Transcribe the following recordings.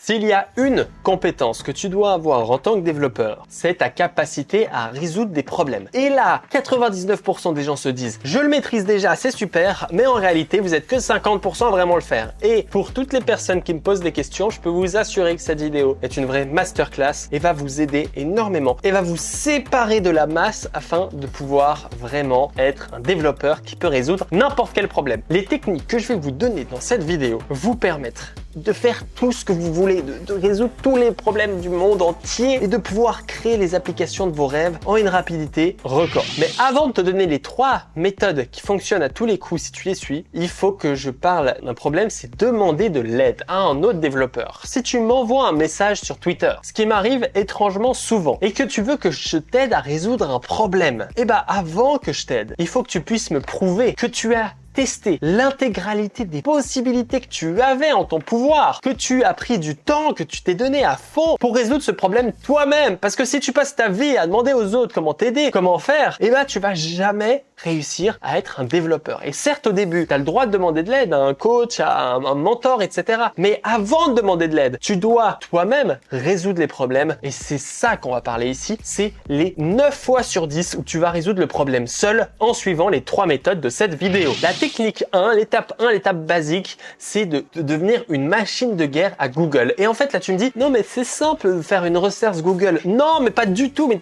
S'il y a une compétence que tu dois avoir en tant que développeur, c'est ta capacité à résoudre des problèmes. Et là, 99% des gens se disent « Je le maîtrise déjà, c'est super », mais en réalité, vous êtes que 50% à vraiment le faire. Et pour toutes les personnes qui me posent des questions, je peux vous assurer que cette vidéo est une vraie masterclass et va vous aider énormément et va vous séparer de la masse afin de pouvoir vraiment être un développeur qui peut résoudre n'importe quel problème. Les techniques que je vais vous donner dans cette vidéo vous permettent de faire tout ce que vous voulez, de résoudre tous les problèmes du monde entier et de pouvoir créer les applications de vos rêves en une rapidité record. Mais avant de te donner les 3 méthodes qui fonctionnent à tous les coups si tu les suis, il faut que je parle d'un problème, c'est demander de l'aide à un autre développeur. Si tu m'envoies un message sur Twitter, ce qui m'arrive étrangement souvent, et que tu veux que je t'aide à résoudre un problème, eh ben avant que je t'aide, il faut que tu puisses me prouver que tu as tester l'intégralité des possibilités que tu avais en ton pouvoir, que tu as pris du temps, que tu t'es donné à fond pour résoudre ce problème toi-même. Parce que si tu passes ta vie à demander aux autres comment t'aider, comment faire, eh ben tu vas jamais réussir à être un développeur. Et certes, au début, tu as le droit de demander de l'aide à un coach, à un mentor, etc. Mais avant de demander de l'aide, tu dois toi-même résoudre les problèmes. Et c'est ça qu'on va parler ici. C'est les 9 fois sur 10 où tu vas résoudre le problème seul en suivant les 3 méthodes de cette vidéo. La technique 1, l'étape basique, c'est de devenir une machine de guerre à Google. Et en fait, là, tu me dis, non, mais c'est simple de faire une recherche Google. Non, mais pas du tout. Mais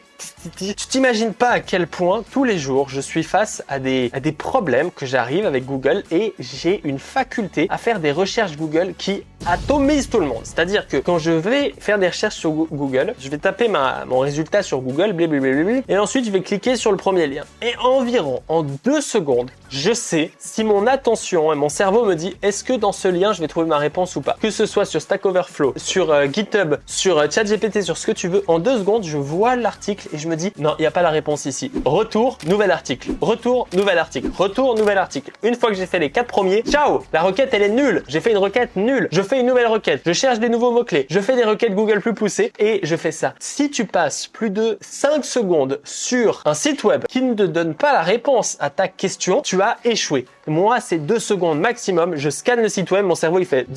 tu t'imagines pas à quel point, tous les jours, je suis face à des problèmes que j'arrive avec Google et j'ai une faculté à faire des recherches Google qui atomise tout le monde. C'est-à-dire que quand je vais faire des recherches sur Google, je vais taper mon résultat sur Google, blablabla, et ensuite je vais cliquer sur le premier lien. Et environ en 2 secondes, je sais si mon attention et mon cerveau me dit est-ce que dans ce lien je vais trouver ma réponse ou pas. Que ce soit sur Stack Overflow, sur GitHub, sur ChatGPT, sur ce que tu veux, en 2 secondes, je vois l'article et je me dis non, il n'y a pas la réponse ici. Retour, nouvel article. Retour, nouvel article. Retour, nouvel article. Une fois que j'ai fait les 4 premiers, ciao! La requête elle est nulle. J'ai fait une requête nulle. Je fais une nouvelle requête. Je cherche des nouveaux mots-clés. Je fais des requêtes Google plus poussées et je fais ça. Si tu passes plus de 5 secondes sur un site web qui ne te donne pas la réponse à ta question, tu as échoué. Moi, c'est 2 secondes maximum. Je scanne le site web, mon cerveau il fait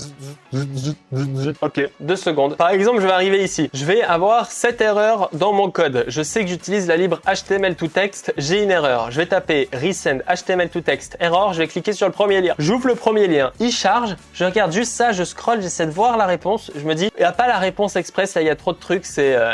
ok, 2 secondes. Par exemple, je vais arriver ici. Je vais avoir cette erreur dans mon code. Je sais que j'utilise la libre HTML to text. J'ai une erreur. Je vais taper resend HTML to text error. Je vais cliquer sur le premier lien. J'ouvre le premier lien. Il charge. Je regarde juste ça. Je scrolle. J'essaie de voir la réponse. Je me dis, il n'y a pas la réponse express. Là, il y a trop de trucs.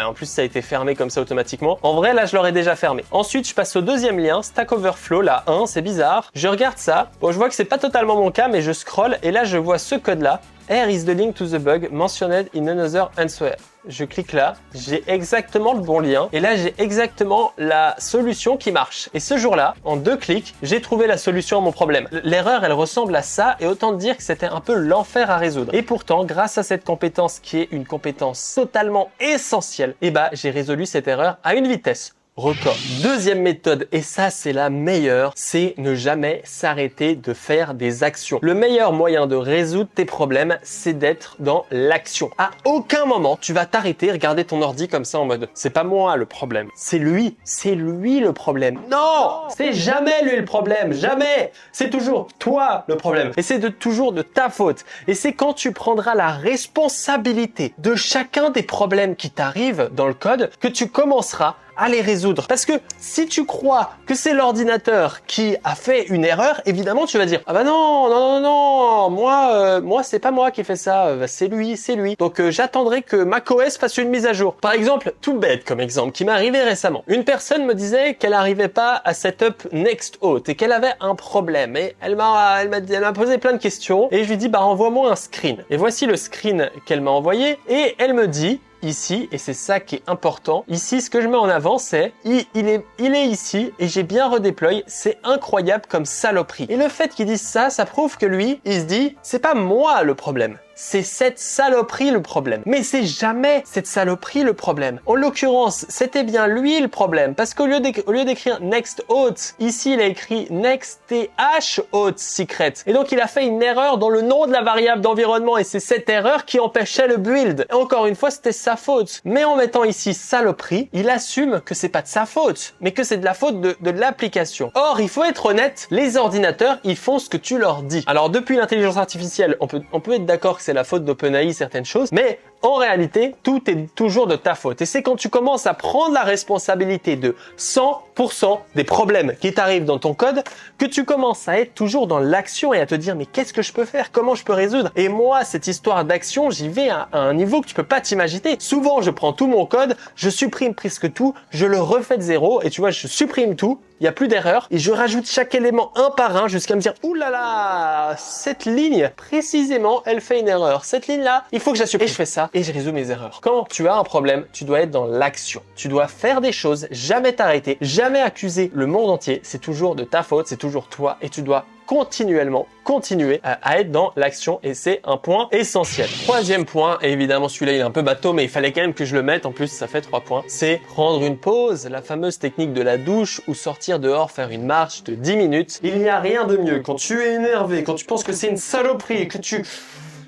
En plus, ça a été fermé comme ça automatiquement. En vrai, là, je l'aurais déjà fermé. Ensuite, je passe au deuxième lien. Stack Overflow. Là, 1, c'est bizarre. Je regarde ça. Bon, je vois que c'est pas totalement mon cas, mais je scrolle et là, je vois ce code-là. Here is the link to the bug mentioned in another answer. Je clique là, j'ai exactement le bon lien et là j'ai exactement la solution qui marche. Et ce jour-là, en 2 clics, j'ai trouvé la solution à mon problème. L'erreur, elle ressemble à ça et autant te dire que c'était un peu l'enfer à résoudre. Et pourtant, grâce à cette compétence qui est une compétence totalement essentielle, j'ai résolu cette erreur à une vitesse record. Deuxième méthode, et ça c'est la meilleure, c'est ne jamais s'arrêter de faire des actions. Le meilleur moyen de résoudre tes problèmes, c'est d'être dans l'action. À aucun moment, tu vas t'arrêter, regarder ton ordi comme ça en mode c'est pas moi le problème, c'est lui le problème. Non, c'est jamais lui le problème, jamais. C'est toujours toi le problème. Et c'est toujours de ta faute. Et c'est quand tu prendras la responsabilité de chacun des problèmes qui t'arrivent dans le code que tu commenceras à les résoudre. Parce que si tu crois que c'est l'ordinateur qui a fait une erreur, évidemment tu vas dire ah bah non, moi c'est pas moi qui ai fait ça, c'est lui. Donc j'attendrai que macOS fasse une mise à jour. Par exemple, tout bête comme exemple qui m'est arrivé récemment. Une personne me disait qu'elle n'arrivait pas à setup Nexthost et qu'elle avait un problème et elle m'a posé plein de questions et je lui dis bah envoie-moi un screen. Et voici le screen qu'elle m'a envoyé et elle me dit ici, et c'est ça qui est important, ici ce que je mets en avant c'est il est ici et j'ai bien redéployé, c'est incroyable comme saloperie. Et le fait qu'il dise ça, ça prouve que lui, il se dit c'est pas moi le problème. C'est cette saloperie le problème. Mais c'est jamais cette saloperie le problème. En l'occurrence, c'était bien lui le problème. Parce qu'au lieu d'écrire Nexthost, ici il a écrit Nexthost secret. Et donc il a fait une erreur dans le nom de la variable d'environnement. Et c'est cette erreur qui empêchait le build. Et encore une fois, c'était sa faute. Mais en mettant ici saloperie, il assume que c'est pas de sa faute, mais que c'est de la faute de l'application. Or, il faut être honnête, les ordinateurs, ils font ce que tu leur dis. Alors depuis l'intelligence artificielle, on peut être d'accord que c'est la faute d'OpenAI certaines choses, mais En réalité, tout est toujours de ta faute. Et c'est quand tu commences à prendre la responsabilité de 100% des problèmes qui t'arrivent dans ton code que tu commences à être toujours dans l'action et à te dire mais qu'est-ce que je peux faire? Comment je peux résoudre? Et moi, cette histoire d'action, j'y vais à un niveau que tu peux pas t'imaginer. Souvent, je prends tout mon code, je supprime presque tout, je le refais de zéro et tu vois, je supprime tout. Il n'y a plus d'erreur et je rajoute chaque élément un par un jusqu'à me dire ouh là là, cette ligne précisément elle fait une erreur. Cette ligne là, il faut que je la supprime. Et je fais ça et je résous mes erreurs. Quand tu as un problème, tu dois être dans l'action. Tu dois faire des choses, jamais t'arrêter, jamais accuser le monde entier. C'est toujours de ta faute, c'est toujours toi et tu dois continuer à être dans l'action et c'est un point essentiel. Troisième point, et évidemment celui-là il est un peu bateau mais il fallait quand même que je le mette, en plus ça fait 3 points, c'est prendre une pause, la fameuse technique de la douche ou sortir dehors faire une marche de 10 minutes. Il n'y a rien de mieux quand tu es énervé, quand tu penses que c'est une saloperie, que tu...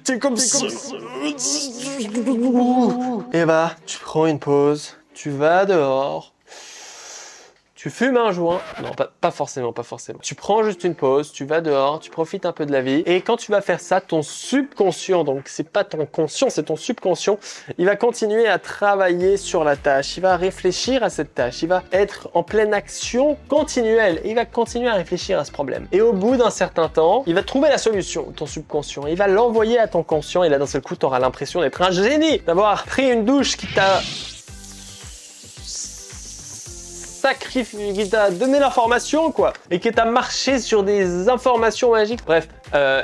T'es comme ça. Et bah, tu prends une pause, tu vas dehors, tu fumes un joint. Non, pas forcément. Tu prends juste une pause, tu vas dehors, tu profites un peu de la vie. Et quand tu vas faire ça, ton subconscient, donc c'est pas ton conscient, c'est ton subconscient, il va continuer à travailler sur la tâche. Il va réfléchir à cette tâche. Il va être en pleine action continuelle. Et il va continuer à réfléchir à ce problème. Et au bout d'un certain temps, il va trouver la solution, ton subconscient. Il va l'envoyer à ton conscient. Et là, d'un seul coup, tu auras l'impression d'être un génie, d'avoir pris une douche qui t'a qui t'a donné l'information quoi et qui t'a marché sur des informations magiques, bref,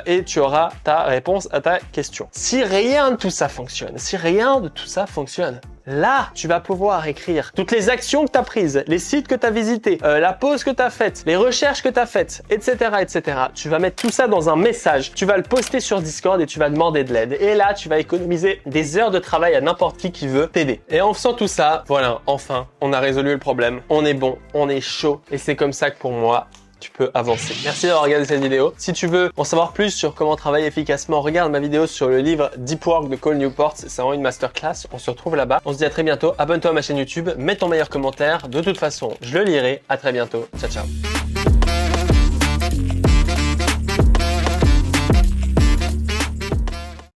et tu auras ta réponse à ta question. Si rien de tout ça fonctionne, là, tu vas pouvoir écrire toutes les actions que tu as prises, les sites que tu as visités, la pause que tu as faite, les recherches que tu as faites, etc., etc. Tu vas mettre tout ça dans un message, tu vas le poster sur Discord et tu vas demander de l'aide. Et là, tu vas économiser des heures de travail à n'importe qui veut t'aider. Et en faisant tout ça, voilà, enfin, on a résolu le problème. On est bon, on est chaud. Et c'est comme ça que pour moi, tu peux avancer. Merci d'avoir regardé cette vidéo. Si tu veux en savoir plus sur comment travailler efficacement, regarde ma vidéo sur le livre Deep Work de Cal Newport. C'est vraiment une masterclass. On se retrouve là-bas. On se dit à très bientôt. Abonne-toi à ma chaîne YouTube. Mets ton meilleur commentaire. De toute façon, je le lirai. À très bientôt. Ciao, ciao.